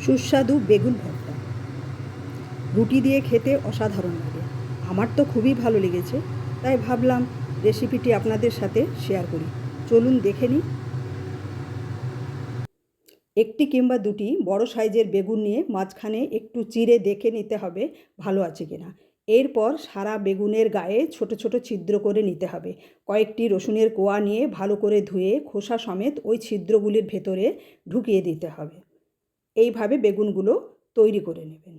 সুস্বাদু বেগুন ভর্তা রুটি দিয়ে খেতে অসাধারণ লাগে। আমার তো খুবই ভালো লেগেছে, তাই ভাবলাম রেসিপিটি আপনাদের সাথে শেয়ার করি। চলুন দেখে নিই। একটি কিংবা দুটি বড় সাইজের বেগুন নিয়ে মাঝখানে একটু চিড়ে দেখে নিতে হবে ভালো আছে কিনা। এরপর সারা বেগুনের গায়ে ছোট ছোট ছিদ্র করে নিতে হবে। কয়েকটি রসুনের কোয়া নিয়ে ভালো করে ধুয়ে খোসা সমেত ওই ছিদ্রগুলির ভেতরে ঢুকিয়ে দিতে হবে। এইভাবে বেগুনগুলো তৈরি করে নেবেন।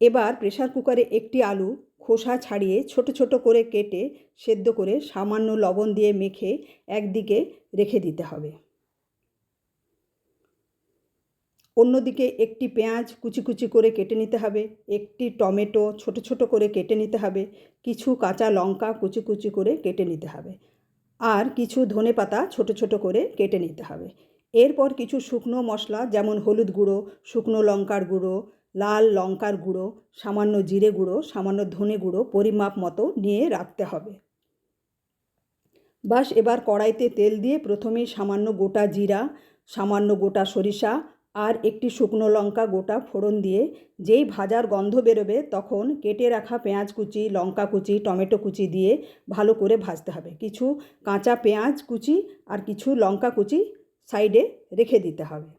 এবার প্রেসার কুকারে একটি আলু খোসা ছাড়িয়ে ছোট ছোট করে কেটে সেদ্ধ করে সামান্য লবণ দিয়ে মেখে একদিকে রেখে দিতে হবে। অন্যদিকে একটি পেঁয়াজ কুচি কুচি করে কেটে নিতে হবে, একটি টমেটো ছোট ছোট করে কেটে নিতে হবে, কিছু কাঁচা লঙ্কা কুচি কুচি করে কেটে নিতে হবে, আর কিছু ধনেপাতা ছোট ছোট করে কেটে নিতে হবে। এরপর কিছু শুকনো মশলা যেমন হলুদ গুঁড়ো, শুকনো লঙ্কার গুঁড়ো, লাল লঙ্কার গুঁড়ো, সামান্য জিরে গুঁড়ো, সামান্য ধনে গুঁড়ো পরিমাপ মতো নিয়ে রাখতে হবে। বাস এবার কড়াইতে তেল দিয়ে প্রথমেই সামান্য গোটা জিরা, সামান্য গোটা সরিষা আর একটি শুকনো লঙ্কা গোটা ফোড়ন দিয়ে যেই ভাজার গন্ধ বেরোবে তখন কেটে রাখা পেঁয়াজ কুচি, লঙ্কা কুচি, টমেটো কুচি দিয়ে ভালো করে ভাজতে হবে। কিছু কাঁচা পেঁয়াজ কুচি আর কিছু লঙ্কা কুচি সাইডে রেখে দিতে হবে।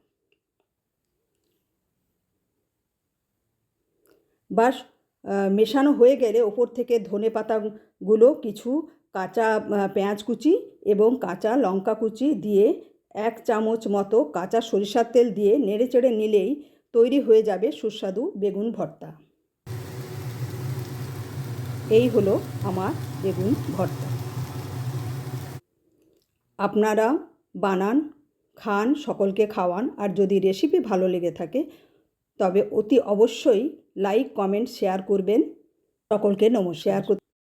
বাস মেশানো হয়ে গেলে ওপর থেকে ধনে পাতাগুলো, কিছু কাঁচা পেঁয়াজ কুচি এবং কাঁচা লঙ্কা কুচি দিয়ে 1 চামচ মতো কাঁচা সরিষার তেল দিয়ে নেড়েচেড়ে নিলেই তৈরি হয়ে যাবে সুস্বাদু বেগুন ভর্তা। এই হলো আমার বেগুন ভর্তা। আপনারা বানান, খান, সকলকে খাওয়ান। আর যদি রেসিপি ভালো লেগে থাকে তবে অতি অবশ্যই লাইক, কমেন্ট, শেয়ার করবেন। সকলকে নমস্কার।